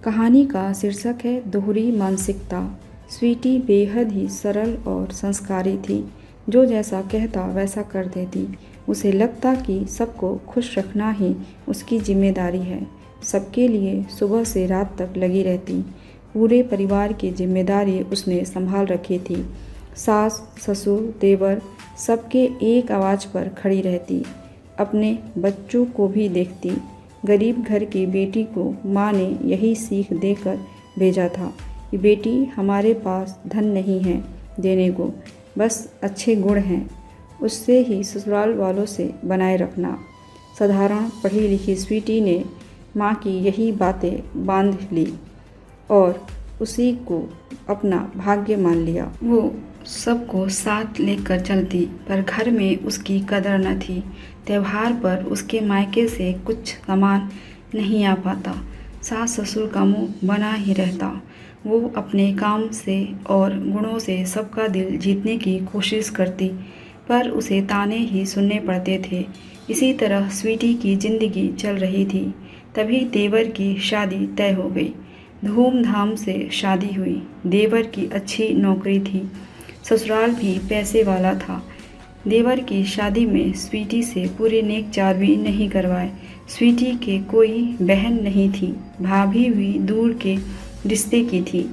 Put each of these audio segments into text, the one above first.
कहानी का शीर्षक है दोहरी मानसिकता। स्वीटी बेहद ही सरल और संस्कारी थी, जो जैसा कहता वैसा कर देती। उसे लगता कि सबको खुश रखना ही उसकी जिम्मेदारी है। सबके लिए सुबह से रात तक लगी रहती। पूरे परिवार की जिम्मेदारी उसने संभाल रखी थी। सास, ससुर, देवर सबके एक आवाज़ पर खड़ी रहती। अपने बच्चों को भी देखती। गरीब घर की बेटी को माँ ने यही सीख देकर भेजा था कि बेटी, हमारे पास धन नहीं है देने को, बस अच्छे गुण हैं, उससे ही ससुराल वालों से बनाए रखना। साधारण पढ़ी लिखी स्वीटी ने माँ की यही बातें बांध ली और उसी को अपना भाग्य मान लिया। वो सबको साथ लेकर चलती, पर घर में उसकी कदर न थी। त्योहार पर उसके मायके से कुछ सामान नहीं आ पाता। सास ससुर का मुंह बना ही रहता। वो अपने काम से और गुणों से सबका दिल जीतने की कोशिश करती, पर उसे ताने ही सुनने पड़ते थे। इसी तरह स्वीटी की जिंदगी चल रही थी। तभी देवर की शादी तय हो गई। धूमधाम से शादी हुई। देवर की अच्छी नौकरी थी। ससुराल भी पैसे वाला था। देवर की शादी में स्वीटी से पूरे नेक चार भी नहीं करवाए। स्वीटी के कोई बहन नहीं थी। भाभी भी दूर के रिश्ते की थी।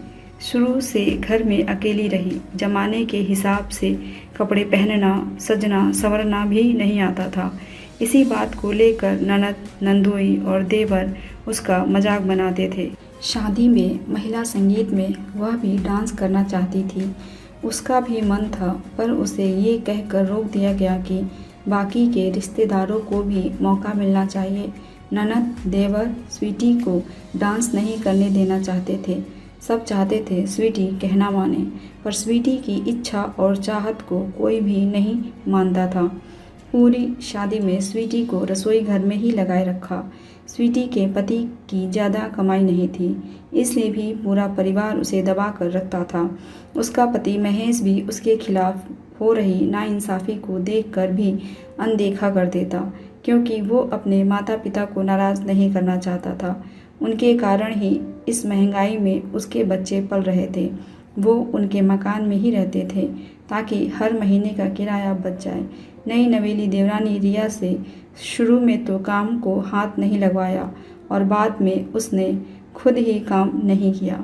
शुरू से घर में अकेली रही। जमाने के हिसाब से कपड़े पहनना, सजना संवरना भी नहीं आता था। इसी बात को लेकर ननद, नंदोई और देवर उसका मजाक बनाते थे। शादी में महिला संगीत में वह भी डांस करना चाहती थी। उसका भी मन था, पर उसे ये कहकर रोक दिया गया कि बाकी के रिश्तेदारों को भी मौका मिलना चाहिए। ननद, देवर स्वीटी को डांस नहीं करने देना चाहते थे। सब चाहते थे स्वीटी कहना माने, पर स्वीटी की इच्छा और चाहत को कोई भी नहीं मानता था। पूरी शादी में स्वीटी को रसोई घर में ही लगाए रखा। स्वीटी के पति की ज़्यादा कमाई नहीं थी, इसलिए भी पूरा परिवार उसे दबा कर रखता था। उसका पति महेश भी उसके खिलाफ हो रही नाइंसाफ़ी को देखकर भी अनदेखा कर देता, क्योंकि वो अपने माता पिता को नाराज़ नहीं करना चाहता था। उनके कारण ही इस महंगाई में उसके बच्चे पल रहे थे। वो उनके मकान में ही रहते थे ताकि हर महीने का किराया बच जाए। नई नवेली देवरानी रिया से शुरू में तो काम को हाथ नहीं लगवाया और बाद में उसने खुद ही काम नहीं किया।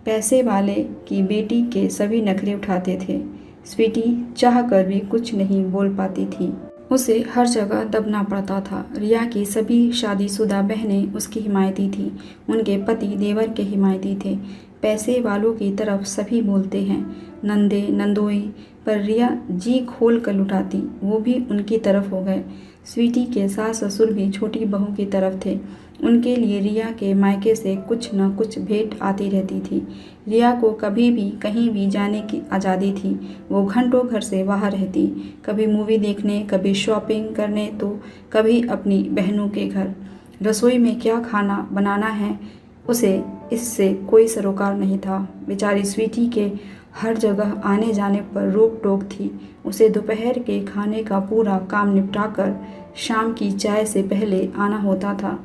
पैसे वाले की बेटी के सभी नखरे उठाते थे। स्वीटी चाह कर भी कुछ नहीं बोल पाती थी। उसे हर जगह दबना पड़ता था। रिया की सभी शादीशुदा बहनें उसकी हिमायती थी। उनके पति देवर के हिमायती थे। पैसे वालों की तरफ सभी बोलते हैं, नंदे नंदोई, पर रिया जी खोल कर लुटाती। वो भी उनकी तरफ हो गए। स्वीटी के सास ससुर भी छोटी बहू की तरफ थे। उनके लिए रिया के मायके से कुछ न कुछ भेंट आती रहती थी। रिया को कभी भी कहीं भी जाने की आज़ादी थी। वो घंटों घर से बाहर रहती, कभी मूवी देखने, कभी शॉपिंग करने, तो कभी अपनी बहनों के घर। रसोई में क्या खाना बनाना है उसे इससे कोई सरोकार नहीं था। बेचारी स्वीटी के हर जगह आने जाने पर रोक टोक थी। उसे दोपहर के खाने का पूरा काम निपटाकर शाम की चाय से पहले आना होता था।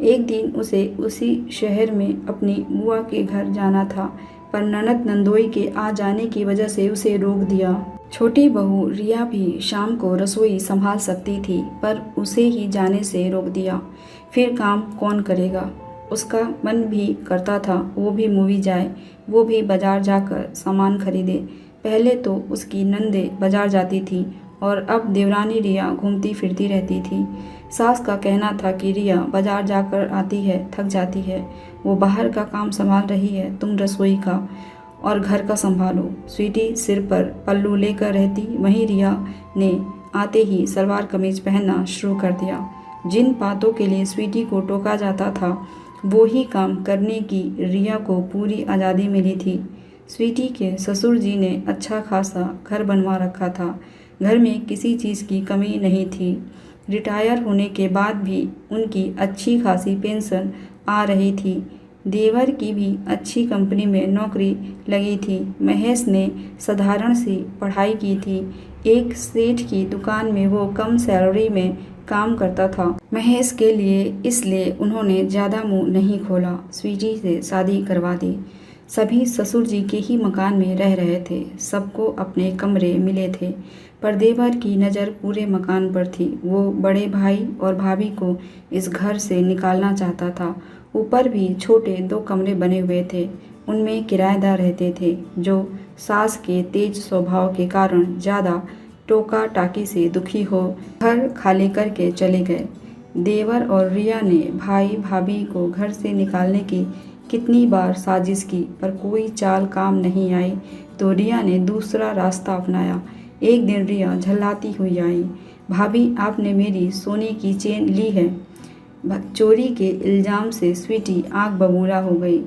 एक दिन उसे उसी शहर में अपनी बुआ के घर जाना था, पर ननद नंदोई के आ जाने की वजह से उसे रोक दिया। छोटी बहू रिया भी शाम को रसोई संभाल सकती थी, पर उसे ही जाने से रोक दिया। फिर काम कौन करेगा? उसका मन भी करता था वो भी मूवी जाए, वो भी बाजार जाकर सामान खरीदे। पहले तो उसकी नंदे बाजार जाती थी और अब देवरानी रिया घूमती फिरती रहती थी। सास का कहना था कि रिया बाजार जाकर आती है, थक जाती है, वो बाहर का काम संभाल रही है, तुम रसोई का और घर का संभालो। स्वीटी सिर पर पल्लू लेकर रहती, वहीं रिया ने आते ही सलवार कमीज पहनना शुरू कर दिया। जिन बातों के लिए स्वीटी को टोका जाता था, वो ही काम करने की रिया को पूरी आज़ादी मिली थी। स्वीटी के ससुर जी ने अच्छा खासा घर बनवा रखा था। घर में किसी चीज़ की कमी नहीं थी। रिटायर होने के बाद भी उनकी अच्छी खासी पेंशन आ रही थी। देवर की भी अच्छी कंपनी में नौकरी लगी थी। महेश ने साधारण सी पढ़ाई की थी। एक सेठ की दुकान में वो कम सैलरी में काम करता था महेश के लिए, इसलिए उन्होंने ज़्यादा मुंह नहीं खोला। स्वीटी से शादी करवा दी। सभी ससुर जी के ही मकान में रह रहे थे। सबको अपने कमरे मिले थे, पर देवर की नज़र पूरे मकान पर थी। वो बड़े भाई और भाभी को इस घर से निकालना चाहता था। ऊपर भी छोटे 2 कमरे बने हुए थे, उनमें किराएदार रहते थे, जो सास के तेज स्वभाव के कारण ज़्यादा टोका टाकी से दुखी हो घर खाली करके चले गए। देवर और रिया ने भाई भाभी को घर से निकालने की कितनी बार साजिश की, पर कोई चाल काम नहीं आई, तो रिया ने दूसरा रास्ता अपनाया। एक दिन रिया झल्लाती हुई आई, भाभी आपने मेरी सोने की चेन ली है। चोरी के इल्ज़ाम से स्वीटी आंख बबूला हो गई।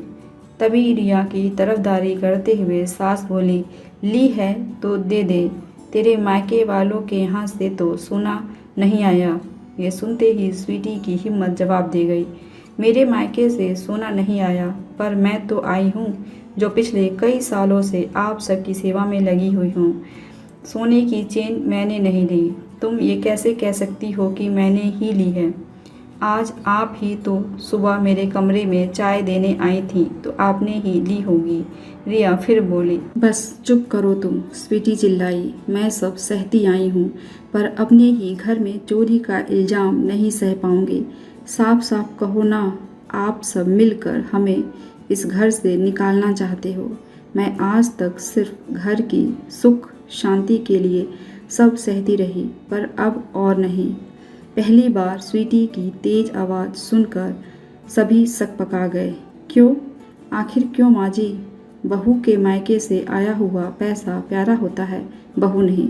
तभी रिया की तरफदारी करते हुए सास बोली, ली है तो दे दे, तेरे मायके वालों के यहाँ से तो सोना नहीं आया। ये सुनते ही स्वीटी की हिम्मत जवाब दे गई, मेरे मायके से सोना नहीं आया, पर मैं तो आई हूँ जो पिछले कई सालों से आप सबकी सेवा में लगी हुई हूँ। सोने की चेन मैंने नहीं ली। तुम ये कैसे कह सकती हो कि मैंने ही ली है? आज आप ही तो सुबह मेरे कमरे में चाय देने आई थी, तो आपने ही ली होगी। रिया फिर बोली, बस चुप करो तुम, स्वीटी चिल्लाई। मैं सब सहती आई हूँ, पर अपने ही घर में चोरी का इल्ज़ाम नहीं सह पाऊँगी। साफ साफ कहो ना, आप सब मिलकर हमें इस घर से निकालना चाहते हो। मैं आज तक सिर्फ घर की सुख शांति के लिए सब सहती रही, पर अब और नहीं। पहली बार स्वीटी की तेज आवाज़ सुनकर सभी सकपका गए। क्यों? आखिर क्यों माँ जी? बहू के मायके से आया हुआ पैसा प्यारा होता है, बहू नहीं।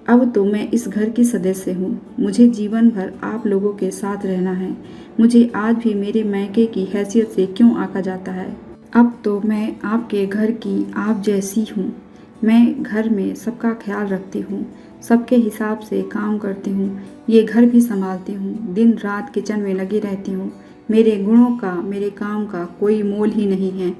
अब तो मैं इस घर की सदस्य हूँ। मुझे जीवन भर आप लोगों के साथ रहना है। मुझे आज भी मेरे मायके की हैसियत से क्यों आका जाता है? अब तो मैं आपके घर की आप जैसी हूँ। मैं घर में सबका ख्याल रखती हूँ, सबके हिसाब से काम करती हूँ, ये घर भी संभालती हूँ, दिन रात किचन में लगी रहती हूँ। मेरे गुणों का, मेरे काम का कोई मोल ही नहीं है।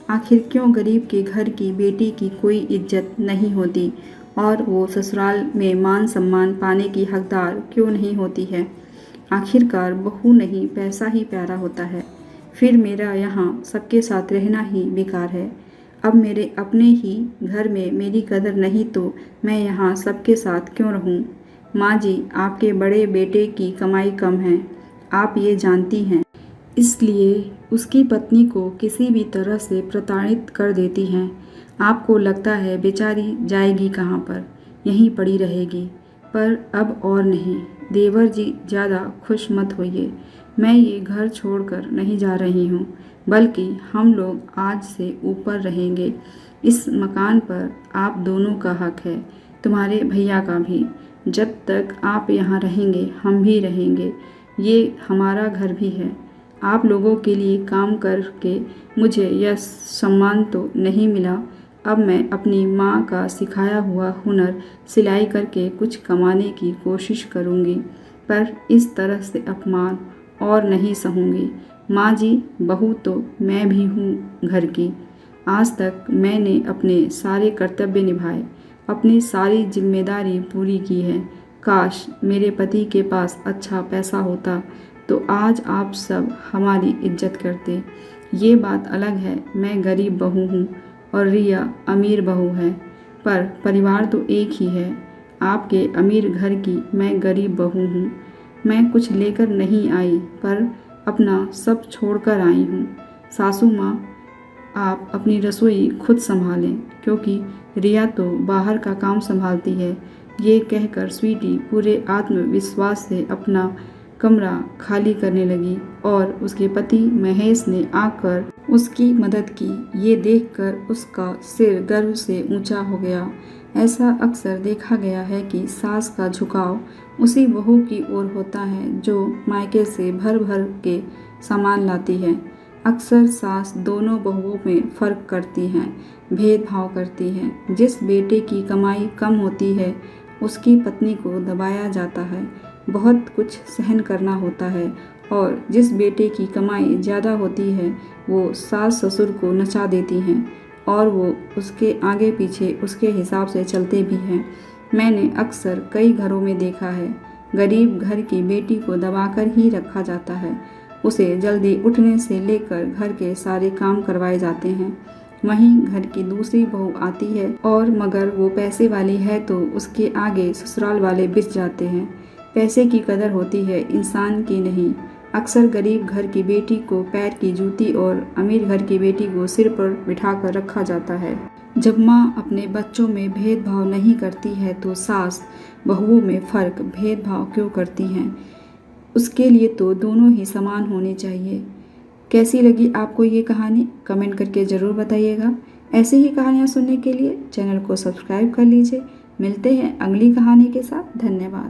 आखिर क्यों गरीब के घर की बेटी की कोई इज्जत नहीं होती और वो ससुराल में मान सम्मान पाने की हकदार क्यों नहीं होती है? आखिरकार बहू नहीं, पैसा ही प्यारा होता है। फिर मेरा यहाँ सबके साथ रहना ही बेकार है। अब मेरे अपने ही घर में मेरी कदर नहीं तो मैं यहाँ सबके साथ क्यों रहूँ? माँ जी, आपके बड़े बेटे की कमाई कम है, आप ये जानती हैं। इसलिए उसकी पत्नी को किसी भी तरह से प्रताड़ित कर देती हैं। आपको लगता है बेचारी जाएगी कहाँ पर, यहीं पड़ी रहेगी, पर अब और नहीं। देवर जी, ज़्यादा खुश मत होइए। मैं ये घर छोड़कर नहीं जा रही हूँ, बल्कि हम लोग आज से ऊपर रहेंगे। इस मकान पर आप दोनों का हक है, तुम्हारे भैया का भी। जब तक आप यहाँ रहेंगे हम भी रहेंगे। ये हमारा घर भी है। आप लोगों के लिए काम करके मुझे यह सम्मान तो नहीं मिला। अब मैं अपनी माँ का सिखाया हुआ हुनर सिलाई करके कुछ कमाने की कोशिश करूँगी, पर इस तरह से अपमान और नहीं सहूँगी। माँ जी, बहू तो मैं भी हूँ घर की। आज तक मैंने अपने सारे कर्तव्य निभाए, अपनी सारी जिम्मेदारी पूरी की है। काश मेरे पति के पास अच्छा पैसा होता तो आज आप सब हमारी इज्जत करते। ये बात अलग है, मैं गरीब बहू हूँ और रिया अमीर बहू है, पर परिवार तो एक ही है। आपके अमीर घर की मैं गरीब बहू हूँ। मैं कुछ लेकर नहीं आई, पर अपना सब छोड़कर आई हूँ। सासू माँ, आप अपनी रसोई खुद संभालें, क्योंकि रिया तो बाहर का काम संभालती है। ये कहकर स्वीटी पूरे आत्मविश्वास से अपना कमरा खाली करने लगी और उसके पति महेश ने आकर उसकी मदद की। ये देखकर उसका सिर गर्व से ऊंचा हो गया। ऐसा अक्सर देखा गया है कि सास का झुकाव उसी बहू की ओर होता है जो मायके से भर भर के सामान लाती है। अक्सर सास दोनों बहुओं में फ़र्क करती हैं, भेदभाव करती हैं। जिस बेटे की कमाई कम होती है उसकी पत्नी को दबाया जाता है, बहुत कुछ सहन करना होता है, और जिस बेटे की कमाई ज़्यादा होती है वो सास ससुर को नचा देती हैं और वो उसके आगे पीछे उसके हिसाब से चलते भी हैं। मैंने अक्सर कई घरों में देखा है, गरीब घर की बेटी को दबाकर ही रखा जाता है। उसे जल्दी उठने से लेकर घर के सारे काम करवाए जाते हैं। वहीं घर की दूसरी बहू आती है और मगर वो पैसे वाली है तो उसके आगे ससुराल वाले बिछ जाते हैं। पैसे की कदर होती है, इंसान की नहीं। अक्सर गरीब घर की बेटी को पैर की जूती और अमीर घर की बेटी को सिर पर बिठाकर रखा जाता है। जब माँ अपने बच्चों में भेदभाव नहीं करती है तो सास बहुओं में फ़र्क भेदभाव क्यों करती हैं? उसके लिए तो दोनों ही समान होने चाहिए। कैसी लगी आपको ये कहानी? कमेंट करके ज़रूर बताइएगा। ऐसे ही कहानियाँ सुनने के लिए चैनल को सब्सक्राइब कर लीजिए। मिलते हैं अगली कहानी के साथ। धन्यवाद।